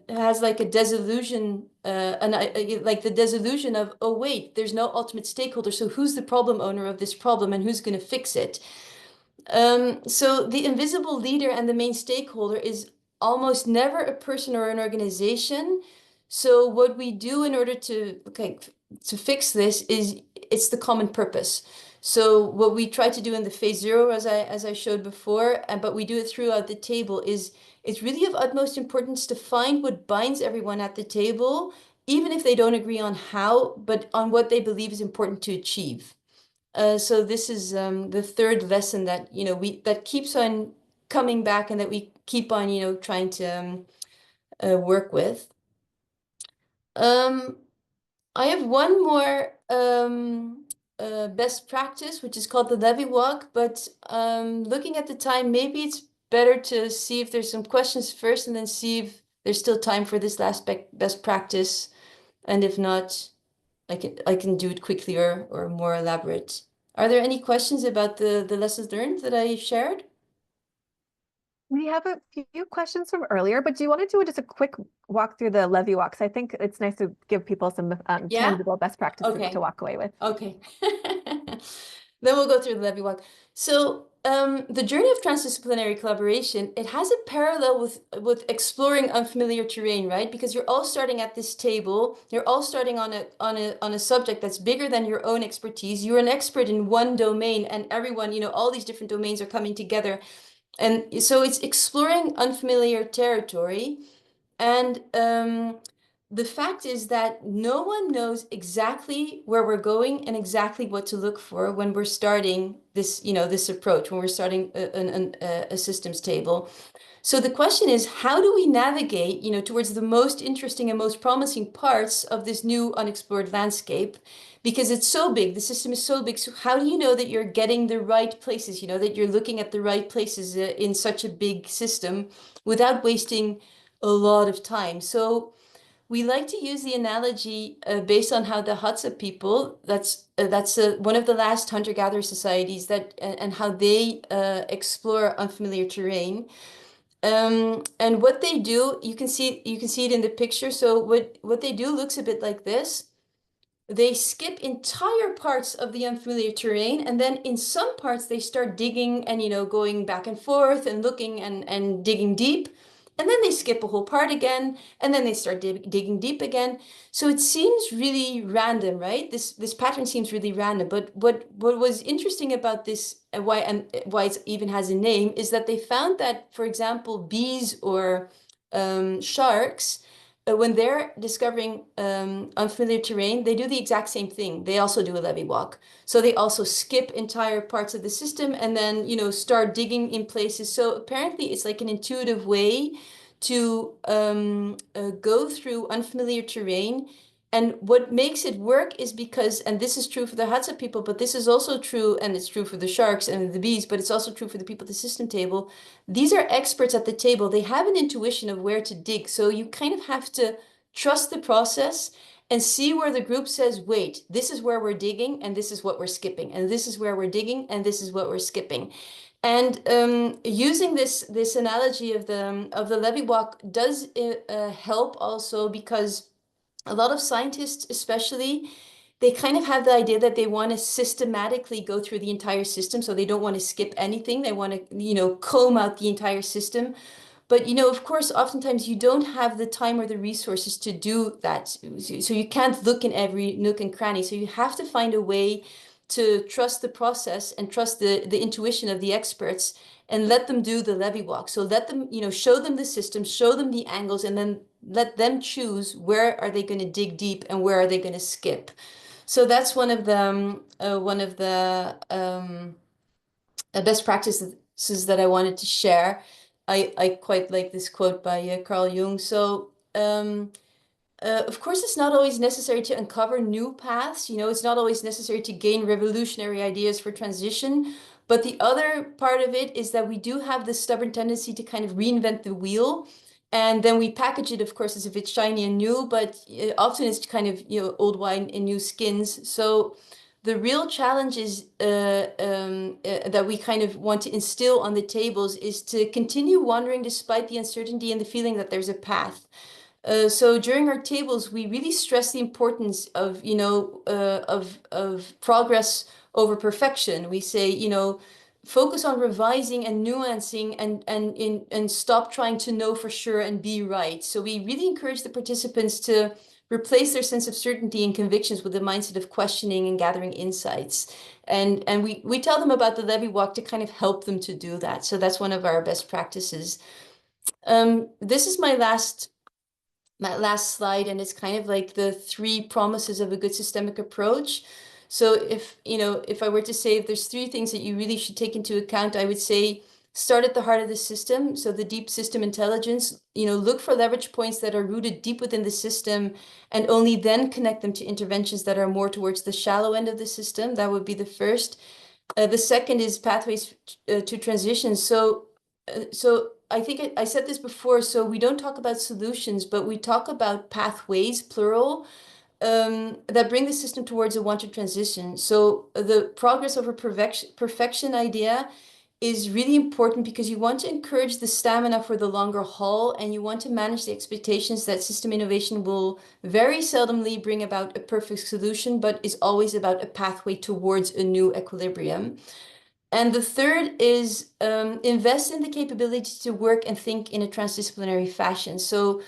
has like a disillusion, like the disillusion of, oh, wait, there's no ultimate stakeholder. So who's the problem owner of this problem, and who's going to fix it? So the invisible leader and the main stakeholder is almost never a person or an organization. So what we do in order to fix this is it's the common purpose. So what we try to do in the phase 0, as I showed before, but we do it throughout the table, is it's really of utmost importance to find what binds everyone at the table, even if they don't agree on how, but on what they believe is important to achieve. So this is the third lesson that that keeps on coming back, and that we keep on trying to work with. I have one more best practice, which is called the levee walk. But looking at the time, maybe it's better to see if there's some questions first, and then see if there's still time for this last best practice. And if not, I can do it quickly or more elaborate. Are there any questions about the lessons learned that I shared? We have a few questions from earlier, but do you want to do just a quick walk through the levee walks? I think it's nice to give people some tangible best practices to walk away with. Okay. Then we'll go through the levee walk. So the journey of transdisciplinary collaboration, it has a parallel with exploring unfamiliar terrain, right? Because you're all starting at this table. You're all starting on a subject that's bigger than your own expertise. You're an expert in one domain, and everyone, all these different domains are coming together. And so it's exploring unfamiliar territory. And the fact is that no one knows exactly where we're going and exactly what to look for when we're starting this, this approach, when we're starting a systems table. So the question is, how do we navigate, towards the most interesting and most promising parts of this new unexplored landscape? Because it's so big, the system is so big. So how do you know that you're getting the right places, that you're looking at the right places in such a big system without wasting a lot of time? So we like to use the analogy based on how the Hadza people, that's one of the last hunter-gatherer societies, and how they explore unfamiliar terrain. And what they do, you can see it in the picture. So what they do looks a bit like this. They skip entire parts of the unfamiliar terrain, and then in some parts they start digging and going back and forth and looking and digging deep. And then they skip a whole part again, and then they start digging deep again. So it seems really random, right? This pattern seems really random. But what was interesting about this, why it even has a name, is that they found that, for example, bees or sharks, when they're discovering unfamiliar terrain, they do the exact same thing. They also do a levee walk. So they also skip entire parts of the system and then, start digging in places. So apparently it's like an intuitive way to go through unfamiliar terrain And what makes it work is because, and this is true for the Hadza people, but this is also true, and it's true for the sharks and the bees, but it's also true for the people at the system table. These are experts at the table. They have an intuition of where to dig. So you kind of have to trust the process and see where the group says, wait, this is where we're digging, and this is what we're skipping, and this is where we're digging, and this is what we're skipping. And using this analogy of the levee walk does help also, because a lot of scientists, especially, they kind of have the idea that they want to systematically go through the entire system. So they don't want to skip anything. They want to, comb out the entire system. But, of course, oftentimes you don't have the time or the resources to do that. So you can't look in every nook and cranny. So you have to find a way to trust the process and trust the intuition of the experts and let them do the levee walk. So let them, show them the system, show them the angles, and then let them choose where are they going to dig deep and where are they going to skip. So that's one of the best practices that I wanted to share. I quite like this quote by Carl Jung. So of course, it's not always necessary to uncover new paths. It's not always necessary to gain revolutionary ideas for transition. But the other part of it is that we do have this stubborn tendency to kind of reinvent the wheel. And then we package it, of course, as if it's shiny and new, but often it's kind of, old wine in new skins. So the real challenge is that we kind of want to instill on the tables is to continue wandering despite the uncertainty and the feeling that there's a path. So during our tables, we really stress the importance of, of progress over perfection. We say, focus on revising and nuancing and stop trying to know for sure and be right. So we really encourage the participants to replace their sense of certainty and convictions with the mindset of questioning and gathering insights. And we tell them about the levee walk to kind of help them to do that. So that's one of our best practices. This is my last slide, and it's kind of like the 3 promises of a good systemic approach. So if I were to say if there's 3 things that you really should take into account, I would say start at the heart of the system. So the deep system intelligence, look for leverage points that are rooted deep within the system, and only then connect them to interventions that are more towards the shallow end of the system. That would be the first. The second is pathways to transition. So I think I said this before, so we don't talk about solutions, but we talk about pathways, plural, that bring the system towards a wanted transition. So the progress over perfection idea is really important because you want to encourage the stamina for the longer haul, and you want to manage the expectations that system innovation will very seldomly bring about a perfect solution, but is always about a pathway towards a new equilibrium. And the third is invest in the capability to work and think in a transdisciplinary fashion. So,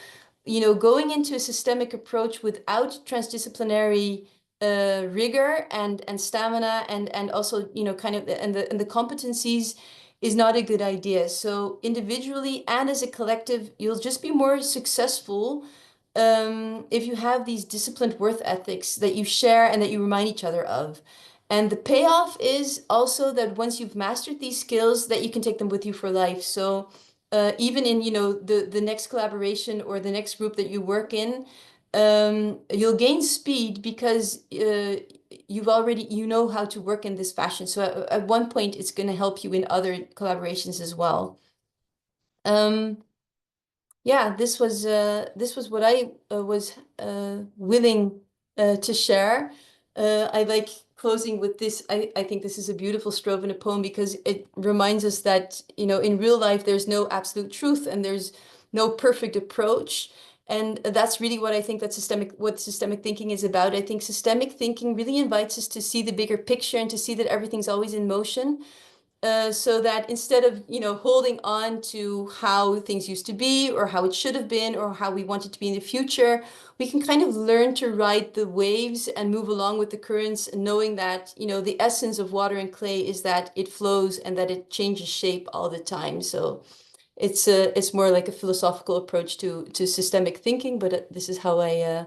going into a systemic approach without transdisciplinary rigor and stamina and also, kind of and the competencies is not a good idea. So individually and as a collective, you'll just be more successful if you have these disciplined worth ethics that you share and that you remind each other of. And the payoff is also that once you've mastered these skills, that you can take them with you for life. So even in, the next collaboration or the next group that you work in, you'll gain speed because you know how to work in this fashion. So at one point, it's going to help you in other collaborations as well. Yeah, this was what I was willing to share. I like closing with this. I think this is a beautiful strophe in a poem because it reminds us that, in real life, there's no absolute truth and there's no perfect approach. And that's really what I think that systemic thinking is about. I think systemic thinking really invites us to see the bigger picture and to see that everything's always in motion. So that instead of, holding on to how things used to be or how it should have been or how we want it to be in the future, we can kind of learn to ride the waves and move along with the currents, knowing that, the essence of water and clay is that it flows and that it changes shape all the time. So it's more like a philosophical approach to systemic thinking, but this is how I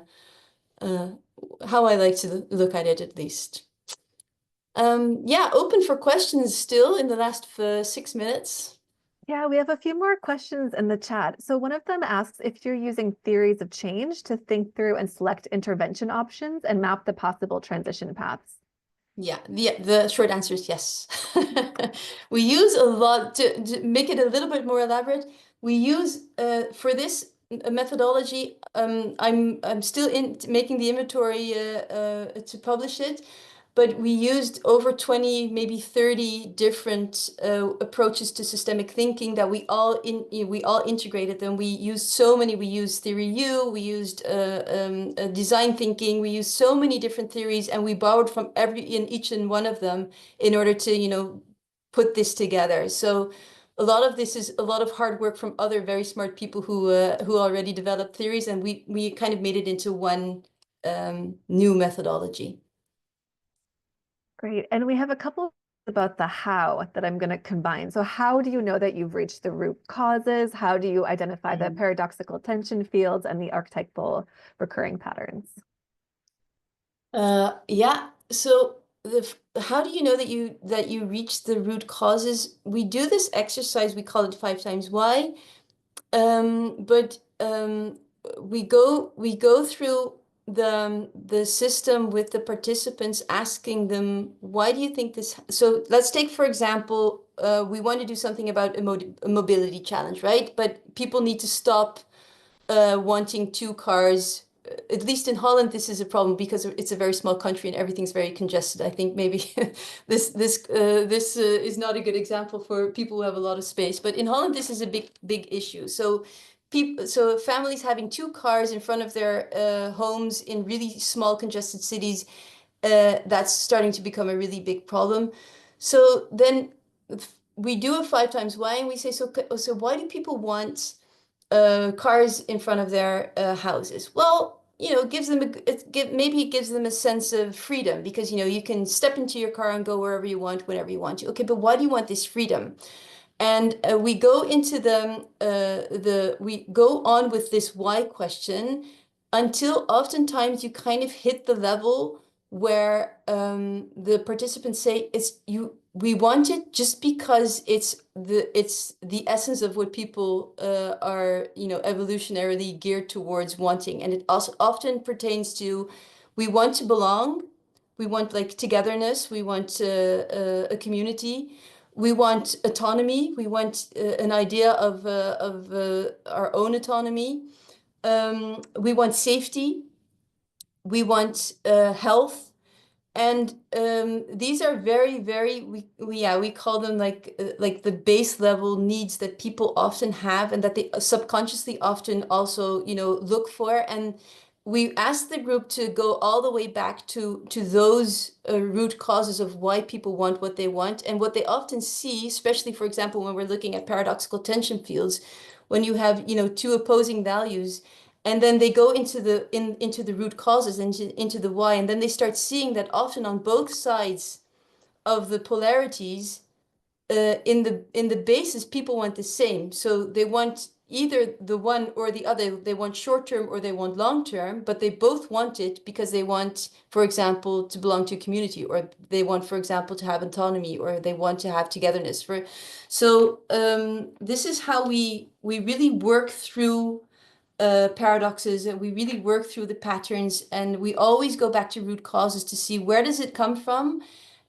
like to look at it, at least. Yeah, open for questions still in the last 6 minutes. Yeah, we have a few more questions in the chat. So one of them asks if you're using theories of change to think through and select intervention options and map the possible transition paths. Yeah, the short answer is yes. We use a lot to make it a little bit more elaborate. We use for this methodology. I'm still making the inventory to publish it, but we used over 20, maybe 30 different approaches to systemic thinking that we all integrated them. We used so many. We used theory U. We used design thinking. We used so many different theories, and we borrowed from each and one of them in order to put this together. So a lot of this is a lot of hard work from other very smart people who already developed theories, and we kind of made it into one new methodology. Great. And we have a couple about the how that I'm going to combine. So how do you know that you've reached the root causes? How do you identify the paradoxical tension fields and the archetypal recurring patterns? Yeah. So how do you know that you reach the root causes? We do this exercise, we call it 5 times why. But we go through the system with the participants, asking them, why do you think this? So let's take, for example, we want to do something about a mobility challenge, right? But people need to stop wanting 2 cars. At least in Holland, this is a problem because it's a very small country and everything's very congested. I think maybe this is not a good example for people who have a lot of space. But in Holland, this is a big issue. So families having 2 cars in front of their homes in really small congested cities, that's starting to become a really big problem. So then we do a 5 times why, and we say, so why do people want cars in front of their houses? Well, maybe it gives them a sense of freedom because you can step into your car and go wherever you want, whenever you want to. Okay, but why do you want this freedom? And we go into we go on with this why question until oftentimes you kind of hit the level where the participants say we want it just because it's the essence of what people are evolutionarily geared towards wanting. And it also often pertains to, we want to belong, we want like togetherness, we want a community, we want autonomy, we want an idea of our own autonomy, we want safety, we want health. And these are very, very, we call them like the base level needs that people often have and that they subconsciously often also look for. And we ask the group to go all the way back to those root causes of why people want what they want. And what they often see, especially, for example, when we're looking at paradoxical tension fields, when you have 2 opposing values, and then they go into the root causes, into the why, and then they start seeing that often on both sides of the polarities, in the basis, people want the same. So they want either the one or the other. They want short term or they want long term, but they both want it because they want, for example, to belong to a community, or they want, for example, to have autonomy, or they want to have togetherness. So this is how we really work through paradoxes, and we really work through the patterns, and we always go back to root causes to see where does it come from,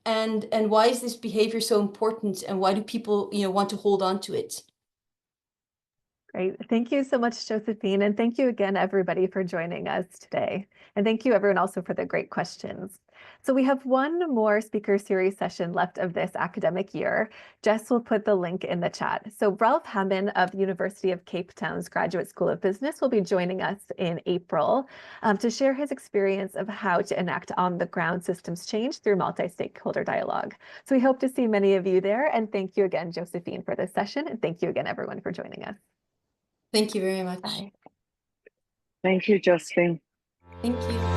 and why is this behavior so important, and why do people want to hold on to it. Great. Thank you so much, Josephine. And thank you again, everybody, for joining us today. And thank you, everyone, also for the great questions. So we have one more speaker series session left of this academic year. Jess will put the link in the chat. So Ralph Hammond of the University of Cape Town's Graduate School of Business will be joining us in April to share his experience of how to enact on-the-ground systems change through multi-stakeholder dialogue. So we hope to see many of you there. And thank you again, Josephine, for this session. And thank you again, everyone, for joining us. Thank you very much. Bye. Thank you, Josephine. Thank you.